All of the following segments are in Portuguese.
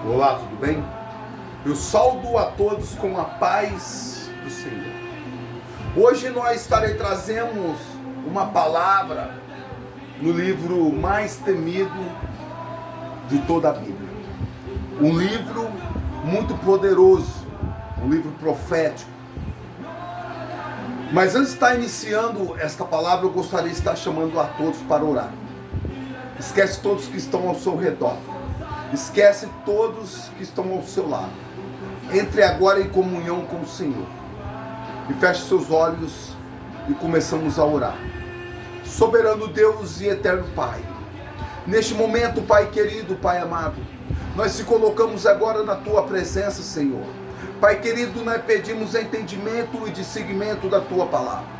Olá, tudo bem? Eu saúdo a todos com a paz do Senhor. Hoje nós trazemos uma palavra no livro mais temido de toda a Bíblia. Um livro muito poderoso, um livro profético. Mas antes de estar iniciando esta palavra, eu gostaria de estar chamando a todos para orar. Esquece todos que estão ao seu redor. Esquece todos que estão ao seu lado. Entre agora em comunhão com o Senhor. E feche seus olhos e começamos a orar. Soberano Deus e eterno Pai. Neste momento, Pai querido, Pai amado, nós te colocamos agora na tua presença, Senhor. Pai querido, nós pedimos entendimento e discernimento da tua palavra.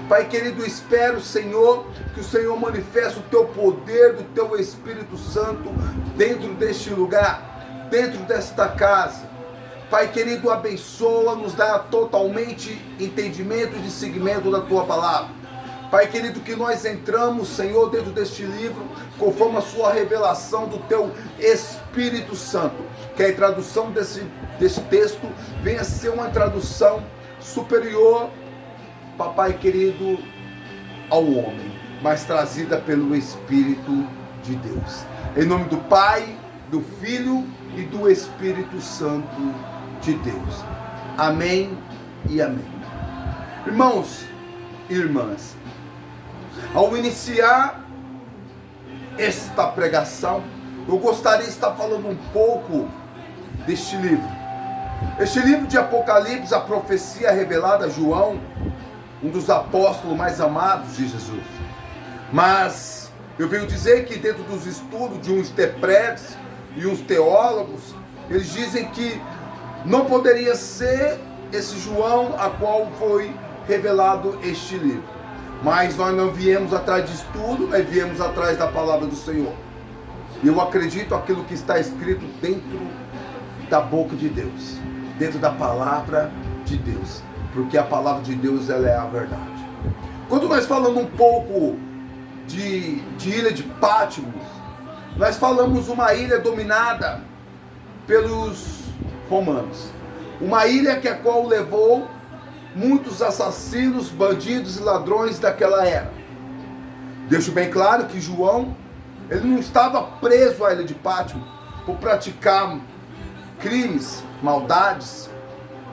Pai querido, espero, Senhor, que o Senhor manifeste o teu poder do teu Espírito Santo dentro deste lugar, dentro desta casa. Pai querido, abençoa, nos dá totalmente entendimento e discernimento da tua palavra. Pai querido, que nós entramos, Senhor, dentro deste livro, conforme a sua revelação do teu Espírito Santo. Que a tradução desse texto venha a ser uma tradução superior, papai querido, ao homem, mas trazida pelo Espírito de Deus. Em nome do Pai, do Filho e do Espírito Santo de Deus. Amém e amém. Irmãos e irmãs, ao iniciar esta pregação, eu gostaria de estar falando um pouco deste livro. Este livro de Apocalipse, a profecia revelada a João, um dos apóstolos mais amados de Jesus. Mas eu venho dizer que dentro dos estudos de uns intérpretes e uns teólogos, eles dizem que não poderia ser esse João a qual foi revelado este livro. Mas nós não viemos atrás de estudo, nós viemos atrás da palavra do Senhor. E eu acredito aquilo que está escrito dentro da boca de Deus, dentro da palavra de Deus, porque a palavra de Deus, ela é a verdade. Quando nós falamos um pouco de ilha de Patmos, nós falamos uma ilha dominada pelos romanos, uma ilha que a qual levou muitos assassinos, bandidos e ladrões daquela era. Deixo bem claro que João, ele não estava preso à ilha de Patmos por praticar crimes, maldades,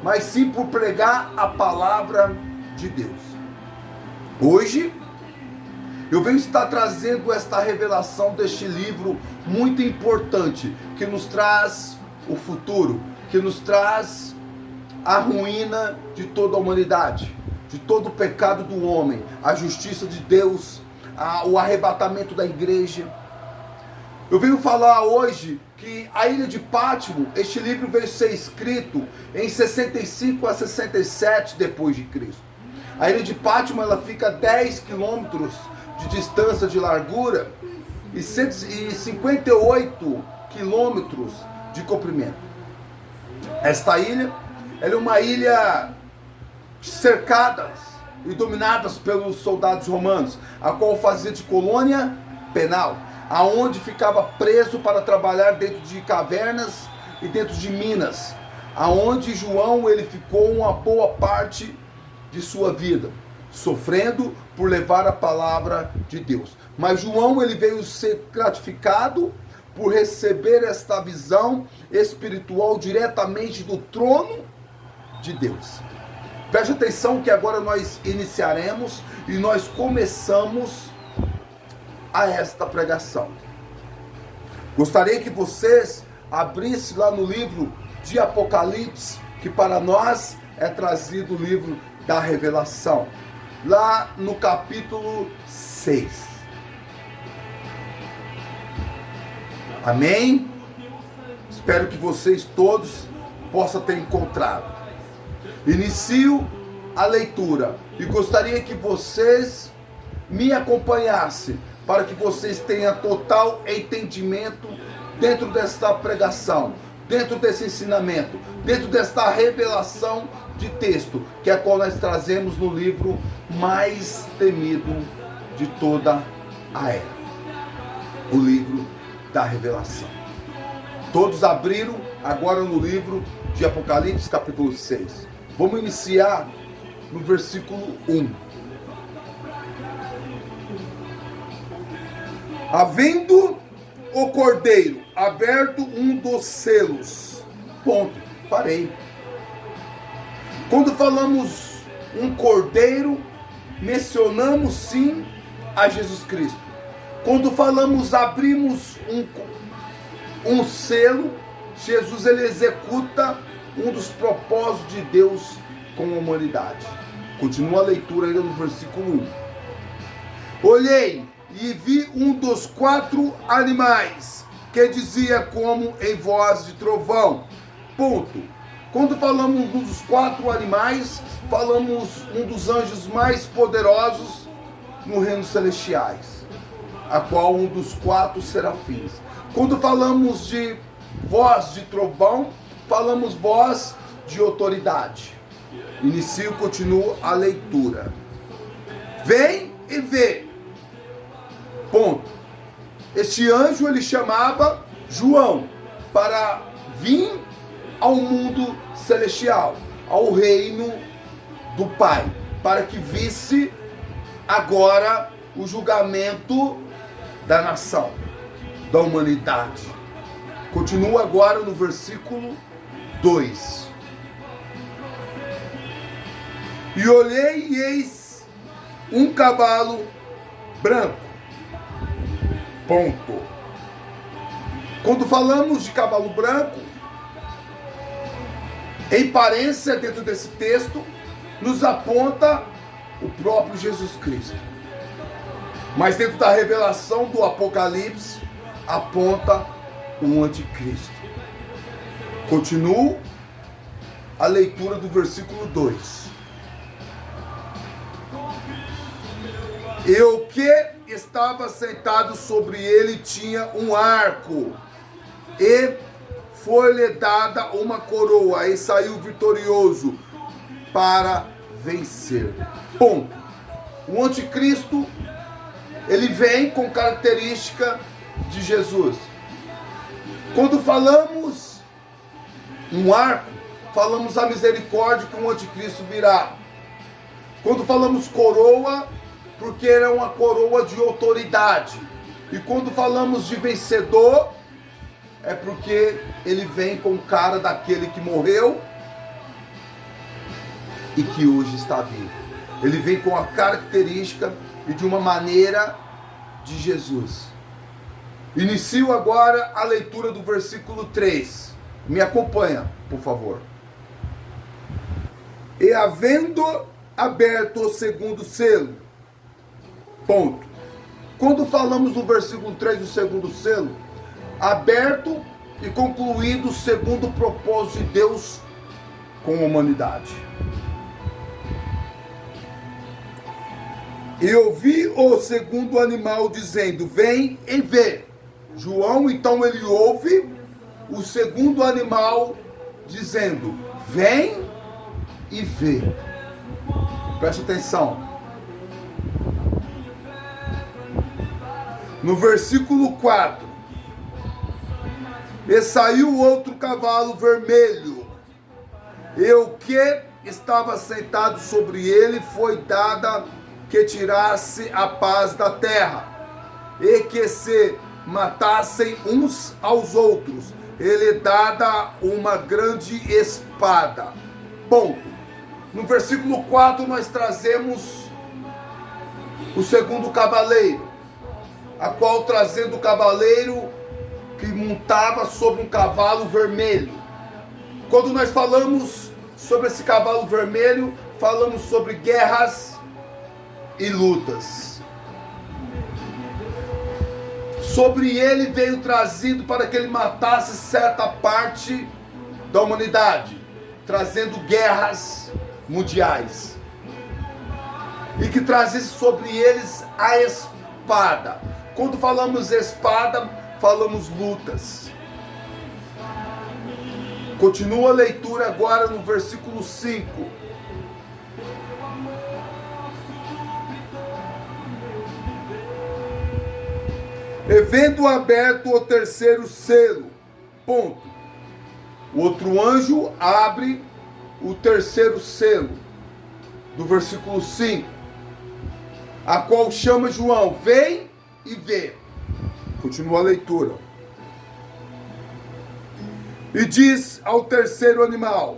mas sim por pregar a palavra de Deus. Hoje, eu venho estar trazendo esta revelação deste livro muito importante, que nos traz o futuro, que nos traz a ruína de toda a humanidade, de todo o pecado do homem, a justiça de Deus, o arrebatamento da igreja. Eu venho falar hoje que a ilha de Patmos, este livro veio ser escrito em 65 a 67 depois de Cristo. A ilha de Patmos, ela fica a 10 quilômetros de distância de largura e 158 quilômetros de comprimento. Esta ilha, ela é uma ilha cercada e dominada pelos soldados romanos, a qual fazia de colônia penal, aonde ficava preso para trabalhar dentro de cavernas e dentro de minas, aonde João, ele ficou uma boa parte de sua vida, sofrendo por levar a palavra de Deus. Mas João, ele veio ser gratificado por receber esta visão espiritual diretamente do trono de Deus. Preste atenção que agora nós iniciaremos e nós começamos a esta pregação. Gostaria que vocês abrissem lá no livro de Apocalipse, que para nós é trazido o livro da revelação, lá no capítulo 6. Amém? Espero que vocês todos possam ter encontrado. Inicio a leitura e gostaria que vocês me acompanhassem, para que vocês tenham total entendimento dentro desta pregação, dentro desse ensinamento, dentro desta revelação de texto, que é a qual nós trazemos no livro mais temido de toda a era, o livro da revelação. Todos abriram agora no livro de Apocalipse, capítulo 6. Vamos iniciar no versículo 1. Havendo o cordeiro aberto um dos selos. Ponto. Parei. Quando falamos um cordeiro, mencionamos sim a Jesus Cristo. Quando falamos abrimos um selo, Jesus ele executa um dos propósitos de Deus com a humanidade. Continua a leitura ainda no versículo 1. Olhei e vi um dos 4 animais que dizia como em voz de trovão. Ponto. Quando falamos um dos 4 animais, falamos um dos anjos mais poderosos no reino celestiais, a qual um dos 4 serafins. Quando falamos de voz de trovão, falamos voz de autoridade. Inicio, continuo a leitura. Vem e vê. Ponto. Este anjo ele chamava João para vir ao mundo celestial, ao reino do Pai, para que visse agora o julgamento da nação, da humanidade. Continua agora no versículo 2. E olhei e eis um cavalo branco. Ponto. Quando falamos de cavalo branco, em aparência dentro desse texto, nos aponta o próprio Jesus Cristo. Mas dentro da revelação do Apocalipse, aponta o anticristo. Continuo a leitura do versículo 2. E o que estava sentado sobre ele tinha um arco, e foi-lhe dada uma coroa, e saiu vitorioso para vencer. Ponto. O anticristo, ele vem com característica de Jesus. Quando falamos um arco, falamos a misericórdia que o anticristo virá. Quando falamos coroa, porque é uma coroa de autoridade. E quando falamos de vencedor, é porque ele vem com cara daquele que morreu e que hoje está vivo. Ele vem com a característica e de uma maneira de Jesus. Inicio agora a leitura do versículo 3. Me acompanha, por favor. E havendo aberto o segundo selo. Ponto. Quando falamos no versículo 3 do segundo selo, aberto e concluído o segundo propósito de Deus com a humanidade. E ouvi o segundo animal dizendo, vem e vê. João, então ele ouve o segundo animal dizendo, vem e vê. Preste atenção. No versículo 4. E saiu outro cavalo vermelho, e o que estava sentado sobre ele foi dada que tirasse a paz da terra, e que se matassem uns aos outros, ele dada uma grande espada. Ponto. No versículo 4 nós trazemos o segundo cavaleiro, a qual trazendo o cavaleiro que montava sobre um cavalo vermelho. Quando nós falamos sobre esse cavalo vermelho, falamos sobre guerras e lutas. Sobre ele veio trazido para que ele matasse certa parte da humanidade, trazendo guerras mundiais, e que trazesse sobre eles a espada. Quando falamos espada, falamos lutas. Continua a leitura agora no versículo 5. E vendo aberto o terceiro selo, Ponto. O outro anjo abre o terceiro selo, do versículo 5, a qual chama João, vem e vê. Continua a leitura. E diz ao terceiro animal,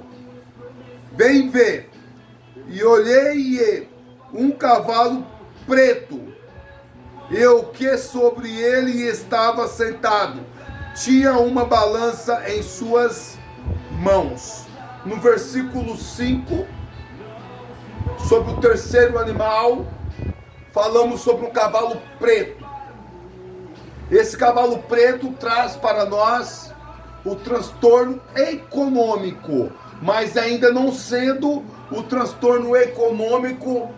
vem ver. E olhei e um cavalo preto, e o que sobre ele estava sentado, tinha uma balança em suas mãos. No versículo 5, sobre o terceiro animal, falamos sobre um cavalo preto. Esse cavalo preto traz para nós o transtorno econômico, mas ainda não sendo o transtorno econômico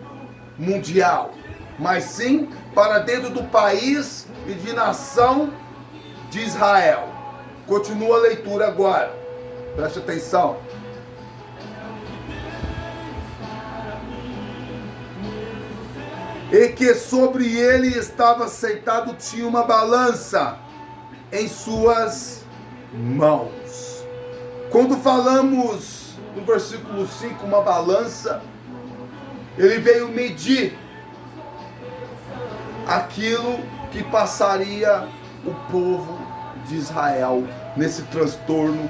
mundial, mas sim para dentro do país e de nação de Israel. Continua a leitura agora, preste atenção. E que sobre ele estava sentado tinha uma balança em suas mãos. Quando falamos no versículo 5, uma balança, ele veio medir aquilo que passaria o povo de Israel nesse transtorno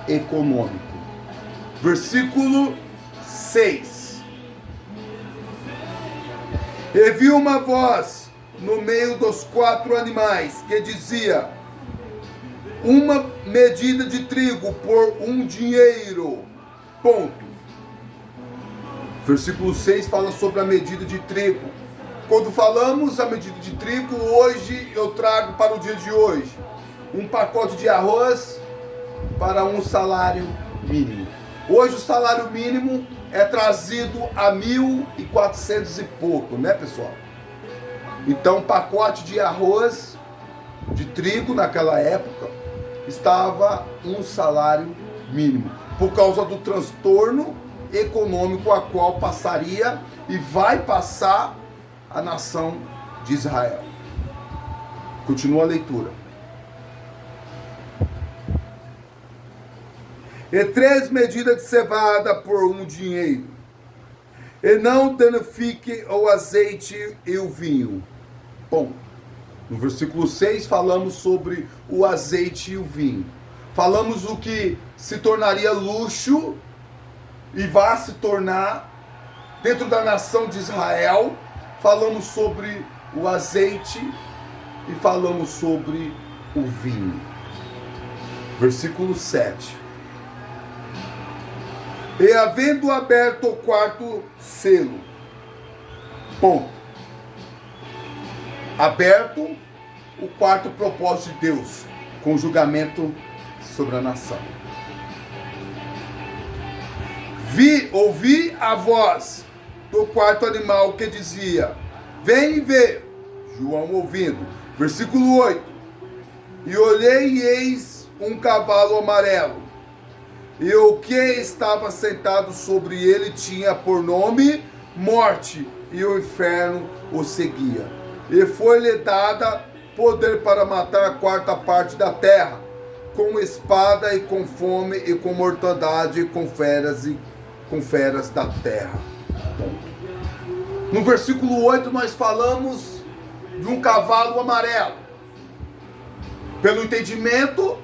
econômico. Versículo 6. E vi uma voz no meio dos 4 animais que dizia, uma medida de trigo por 1 dinheiro. Ponto. Versículo 6 fala sobre a medida de trigo. Quando falamos a medida de trigo, hoje eu trago para o dia de hoje um pacote de arroz para um salário mínimo. Hoje o salário mínimo é trazido a 1.400 e pouco, né, pessoal? Então, um pacote de arroz, de trigo, naquela época, estava um salário mínimo, por causa do transtorno econômico a qual passaria e vai passar a nação de Israel. Continua a leitura. E 3 medidas de cevada por 1 dinheiro. E não danifique o azeite e o vinho. Bom, no versículo 6 falamos sobre o azeite e o vinho. Falamos o que se tornaria luxo e vai se tornar dentro da nação de Israel. Falamos sobre o azeite e falamos sobre o vinho. Versículo 7. E havendo aberto o 4º selo, ponto. Aberto o 4º propósito de Deus, com julgamento sobre a nação. Ouvi a voz do 4º animal que dizia, vem e vê. João ouvindo. Versículo 8. E olhei e eis um cavalo amarelo. E o que estava sentado sobre ele tinha por nome Morte, e o inferno o seguia. E foi-lhe dada poder para matar a 4ª parte da terra, com espada e com fome e com mortandade e com feras da terra. No versículo 8 nós falamos de um cavalo amarelo. Pelo entendimento,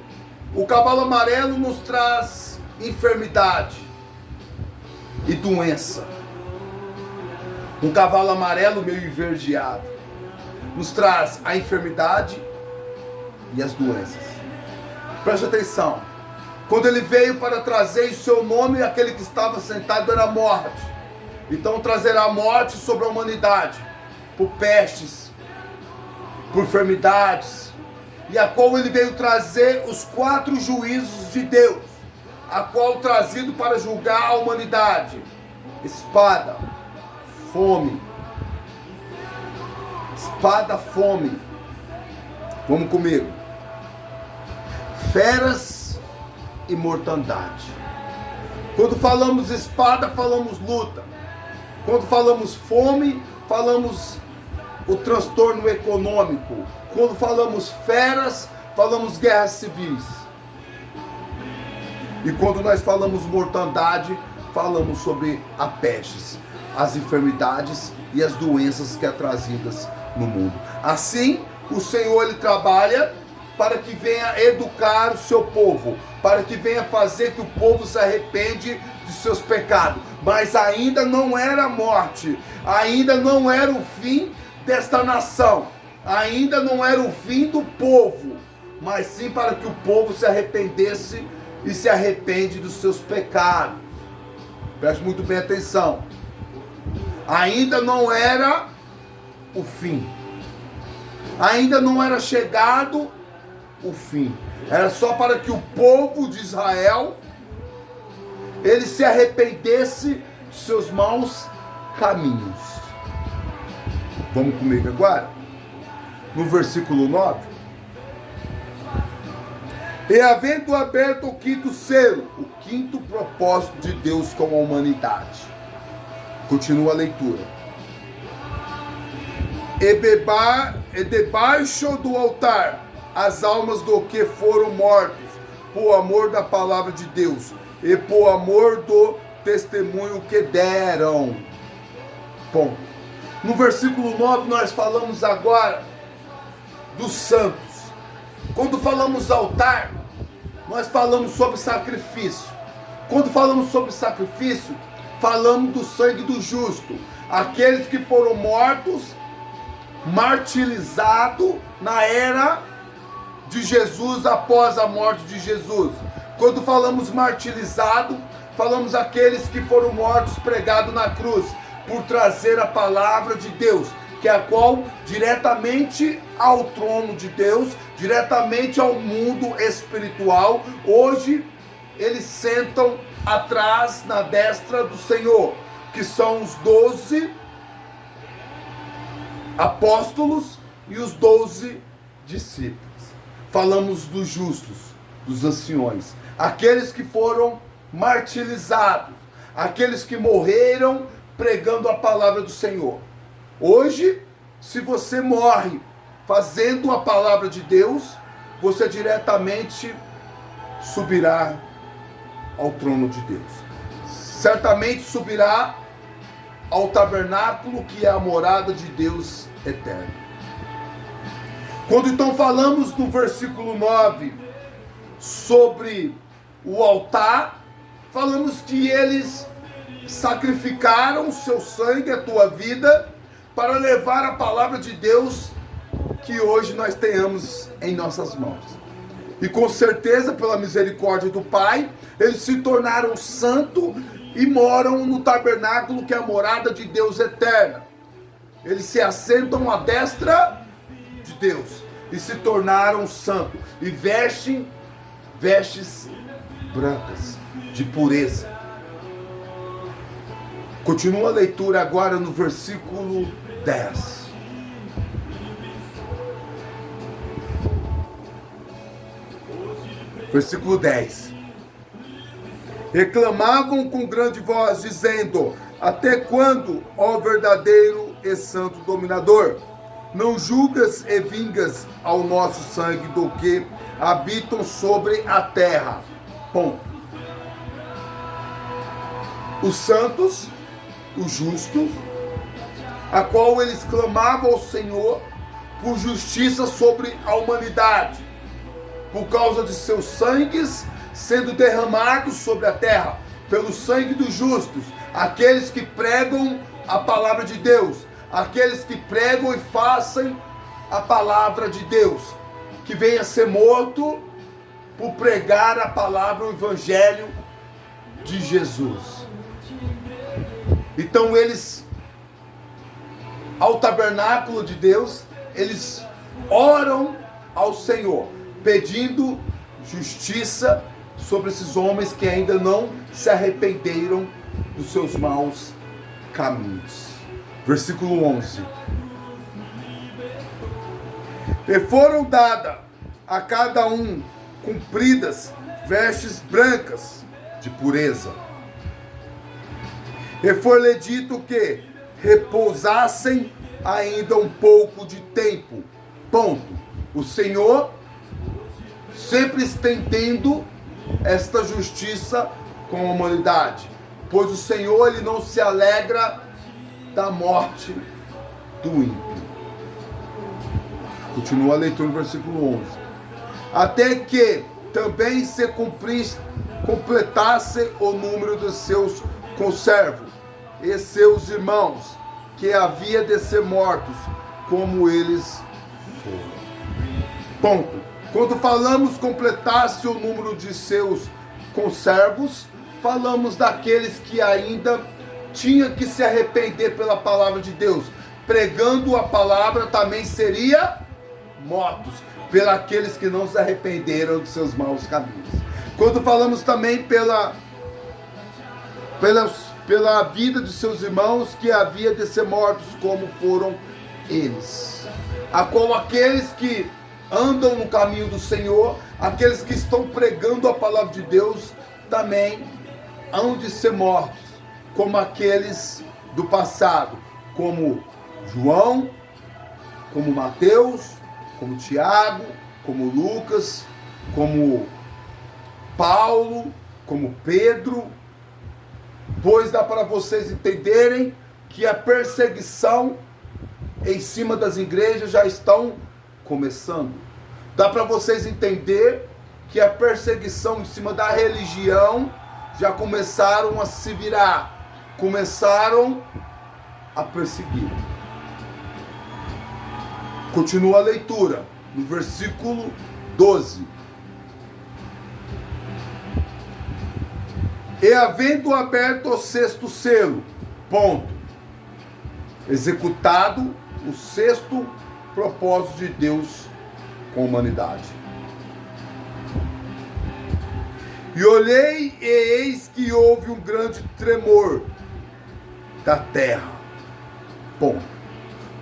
o cavalo amarelo nos traz enfermidade e doença. Um cavalo amarelo meio esverdeado nos traz a enfermidade e as doenças. Preste atenção. Quando ele veio para trazer em seu nome, aquele que estava sentado era a morte. Então trazerá a morte sobre a humanidade, por pestes, por enfermidades, e a qual ele veio trazer os 4 juízos de Deus, a qual trazido para julgar a humanidade: espada, fome. Espada, fome. Vamos comigo. Feras e mortandade. Quando falamos espada, falamos luta. Quando falamos fome, falamos o transtorno econômico. Quando falamos feras, falamos guerras civis. E quando nós falamos mortandade, falamos sobre a peste, as enfermidades e as doenças que é trazidas no mundo. Assim, o Senhor ele trabalha para que venha educar o seu povo, para que venha fazer que o povo se arrepende de seus pecados. Mas ainda não era a morte, ainda não era o fim desta nação, ainda não era o fim do povo, mas sim para que o povo se arrependesse e se arrepende dos seus pecados. Preste muito bem atenção. Ainda não era o fim, ainda não era chegado o fim. Era só para que o povo de Israel ele se arrependesse dos seus maus caminhos. Vamos comigo agora? No versículo 9. E havendo aberto o quinto selo, o quinto propósito de Deus com a humanidade. Continua a leitura. E debaixo do altar as almas do que foram mortos por amor da palavra de Deus e por amor do testemunho que deram. Bom, no versículo 9 nós falamos agora dos santos. Quando falamos altar, nós falamos sobre sacrifício. Quando falamos sobre sacrifício, falamos do sangue do justo, aqueles que foram mortos, martirizados na era de Jesus, após a morte de Jesus. Quando falamos martirizado, falamos aqueles que foram mortos pregados na cruz, por trazer a palavra de Deus, que é a qual diretamente ao trono de Deus, diretamente ao mundo espiritual, hoje eles sentam atrás na destra do Senhor, que são os 12 apóstolos e os 12 discípulos. Falamos dos justos, dos anciões, aqueles que foram martirizados, aqueles que morreram pregando a palavra do Senhor. Hoje, se você morre fazendo a palavra de Deus, você diretamente subirá ao trono de Deus. Certamente subirá ao tabernáculo, que é a morada de Deus eterno. Quando então falamos no versículo 9 sobre o altar, falamos que eles sacrificaram o seu sangue, a tua vida, para levar a palavra de Deus que hoje nós tenhamos em nossas mãos. E com certeza, pela misericórdia do Pai, eles se tornaram santos e moram no tabernáculo, que é a morada de Deus eterna. Eles se assentam à destra de Deus e se tornaram santos e vestem vestes brancas de pureza. Continua a leitura agora no versículo 10. Versículo 10. Reclamavam com grande voz, dizendo: até quando, ó verdadeiro e santo dominador, não julgas e vingas ao nosso sangue do que habitam sobre a terra? Ponto. Os santos, os justos, a qual eles clamavam ao Senhor por justiça sobre a humanidade, por causa de seus sangues sendo derramados sobre a terra, pelo sangue dos justos, aqueles que pregam a palavra de Deus, aqueles que pregam e façam a palavra de Deus, que venha ser morto por pregar a palavra, o evangelho de Jesus. Então eles, ao tabernáculo de Deus, eles oram ao Senhor, pedindo justiça sobre esses homens que ainda não se arrependeram dos seus maus caminhos. Versículo 11. E foram dadas a cada um compridas vestes brancas de pureza. E foi-lhe dito que repousassem ainda um pouco de tempo. Ponto. O Senhor sempre estendendo esta justiça com a humanidade, pois o Senhor ele não se alegra da morte do ímpio. Continua a leitura no versículo 11. Até que também se completasse o número dos seus conservos e seus irmãos, que havia de ser mortos, como eles foram. Ponto. Quando falamos completasse o número de seus conservos, falamos daqueles que ainda tinham que se arrepender pela palavra de Deus. Pregando a palavra também seria mortos, pelos que não se arrependeram de seus maus caminhos. Quando falamos também pela vida de seus irmãos, que havia de ser mortos como foram eles. A qual aqueles que andam no caminho do Senhor, aqueles que estão pregando a palavra de Deus, também hão de ser mortos, como aqueles do passado, como João, como Mateus, como Tiago, como Lucas, como Paulo, como Pedro, pois dá para vocês entenderem que a perseguição em cima das igrejas já estão começando. Dá para vocês entender que a perseguição em cima da religião já começaram a se virar, começaram a perseguir. Continua a leitura, no versículo 12. E havendo aberto o sexto selo, ponto, executado o sexto propósito de Deus com a humanidade. E olhei, e eis que houve um grande tremor da terra. Ponto.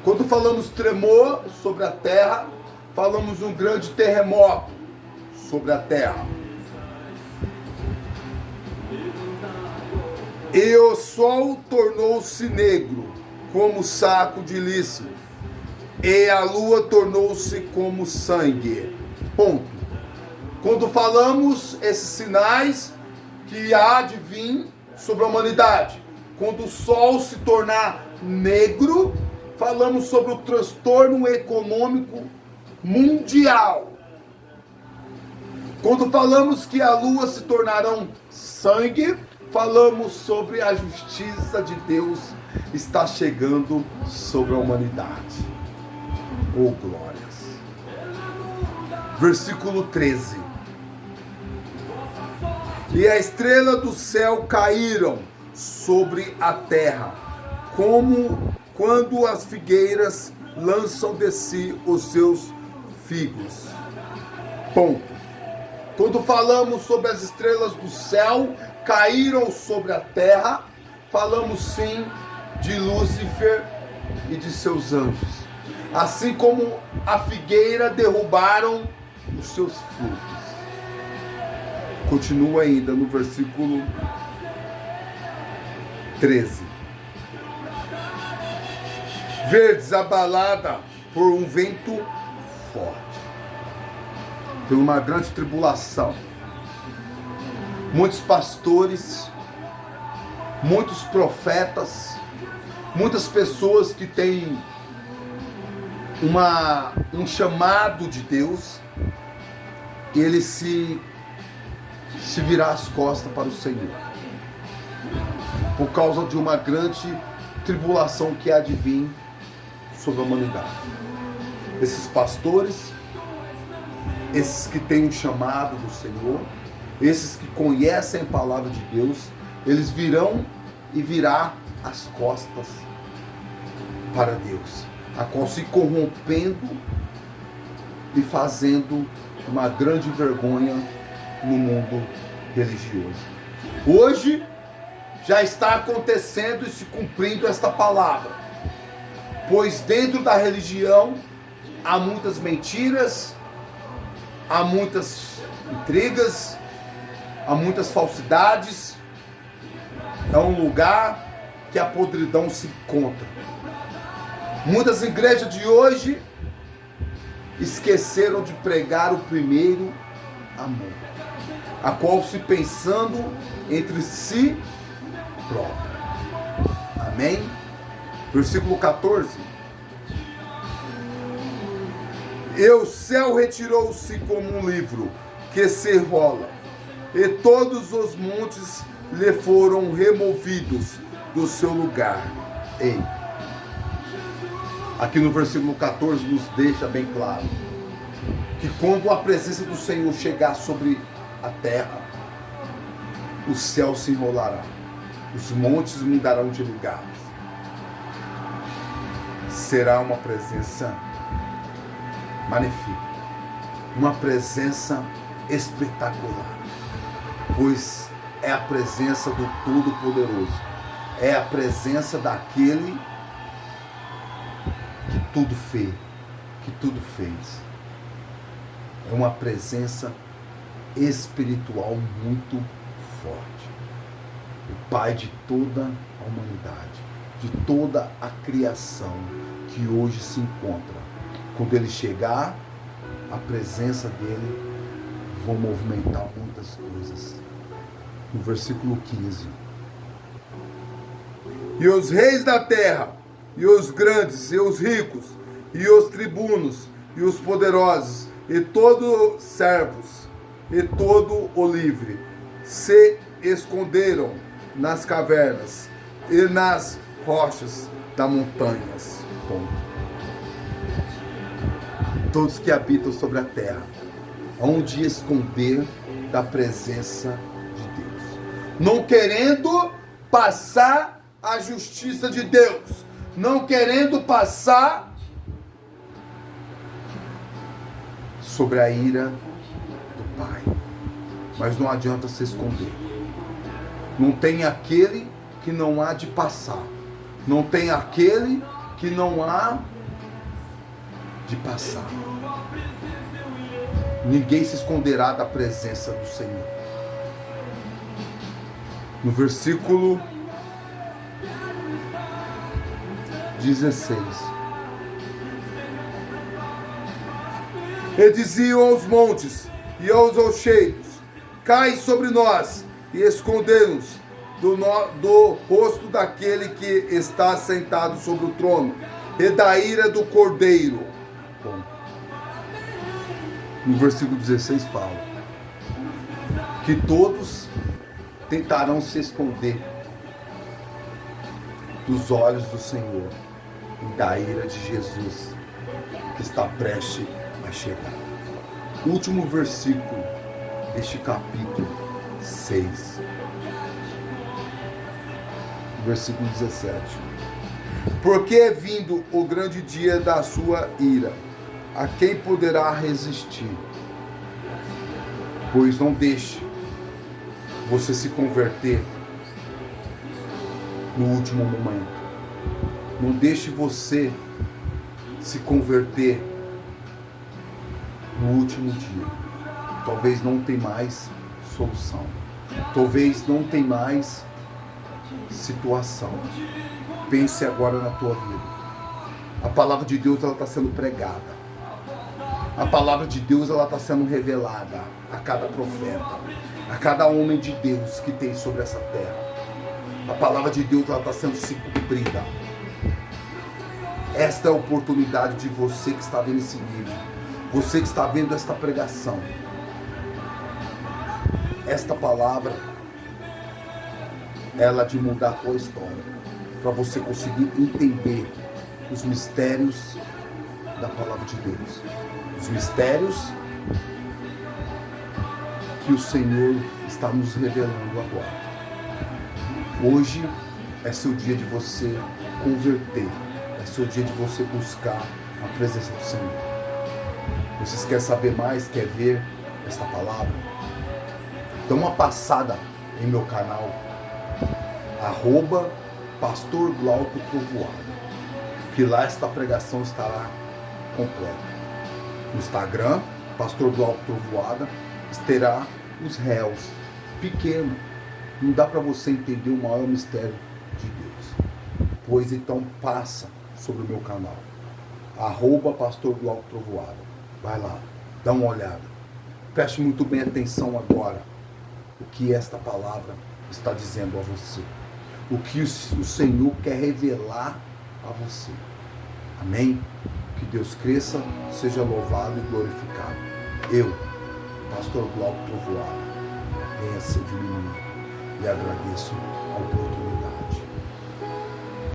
Quando falamos tremor sobre a terra, falamos um grande terremoto sobre a terra. E o sol tornou-se negro, como saco de liso, e a lua tornou-se como sangue. Ponto. Quando falamos esses sinais que há de vir sobre a humanidade, quando o sol se tornar negro, falamos sobre o transtorno econômico mundial. Quando falamos que a lua se tornará sangue, falamos sobre a justiça de Deus está chegando sobre a humanidade. Oh, glórias. Versículo 13. E a estrela do céu caíram sobre a terra, como quando as figueiras lançam de si os seus figos. Ponto. Quando falamos sobre as estrelas do céu caíram sobre a terra, falamos sim de Lúcifer e de seus anjos. Assim como a figueira derrubaram os seus frutos. Continua ainda no versículo 13. Verdes abalada por um vento forte. Tem uma grande tribulação. Muitos pastores, muitos profetas, muitas pessoas que têm um chamado de Deus, eles se virar as costas para o Senhor, por causa de uma grande tribulação que há de vir sobre a humanidade. Esses pastores, esses que têm um chamado do Senhor, esses que conhecem a palavra de Deus, eles virão e virar as costas para Deus, a qual se corrompendo e fazendo uma grande vergonha no mundo religioso. Hoje já está acontecendo e se cumprindo esta palavra, pois dentro da religião há muitas mentiras, há muitas intrigas, há muitas falsidades. É um lugar que a podridão se encontra. Muitas igrejas de hoje esqueceram de pregar o primeiro amor, a qual se pensando entre si próprio. Amém? Versículo 14. E o céu retirou-se como um livro que se rola, e todos os montes lhe foram removidos do seu lugar. Ei, aqui no versículo 14 nos deixa bem claro que quando a presença do Senhor chegar sobre a terra, o céu se enrolará, os montes mudarão de lugar. Será uma presença magnífica, uma presença espetacular, pois é a presença do Todo-Poderoso, é a presença daquele que tudo fez. É uma presença espiritual muito forte. O Pai de toda a humanidade, de toda a criação que hoje se encontra. Quando ele chegar, a presença dele vai movimentar muitas coisas. No versículo 15. E os reis da terra, e os grandes, e os ricos, e os tribunos, e os poderosos, e todos servos, e todo o livre, se esconderam nas cavernas e nas rochas das montanhas. Ponto. Todos que habitam sobre a terra, onde esconder da presença de Deus, não querendo passar a justiça de Deus, não querendo passar sobre a ira do Pai. Mas não adianta se esconder. Não tem aquele que não há de passar. Não tem aquele que não há de passar. Ninguém se esconderá da presença do Senhor. No versículo 16. E diziam aos montes e aos rochedos: cai sobre nós, e escondemos do rosto daquele que está sentado sobre o trono e da ira do Cordeiro. Bom, no versículo 16 fala que todos tentarão se esconder dos olhos do Senhor e da ira de Jesus que está prestes a chegar. Último versículo deste capítulo 6. Versículo 17. Porque é vindo o grande dia da sua ira, a quem poderá resistir? Pois não deixe você se converter no último momento. Não deixe você se converter no último dia. Talvez não tenha mais solução. Talvez não tenha mais situação. Pense agora na tua vida. A palavra de Deus ela está sendo pregada. A palavra de Deus ela está sendo revelada a cada profeta, a cada homem de Deus que tem sobre essa terra. A palavra de Deus ela está sendo se cumprida. Esta é a oportunidade de você que está vendo esse vídeo, você que está vendo esta pregação. Esta palavra ela de mudar a tua história, para você conseguir entender os mistérios da palavra de Deus, os mistérios que o Senhor está nos revelando agora. Hoje é seu dia de você converter, é seu dia de você buscar a presença do Senhor. Vocês querem saber mais, quer ver esta palavra? Dá uma passada em meu canal, @Pastor Glauco Trovoada, que lá esta pregação estará completa. No Instagram, Pastor Glauco Trovoada, terá os réus pequenos. Não dá para você entender o maior mistério de Deus. Pois então passa sobre o meu canal, @Pastor Glauco Trovoada. Vai lá, dá uma olhada. Preste muito bem atenção agora. O que esta palavra está dizendo a você. O que o Senhor quer revelar a você. Amém? Que Deus cresça, seja louvado e glorificado. Eu, Pastor Glauco Trovoada, venha ser diminuído. E agradeço a oportunidade.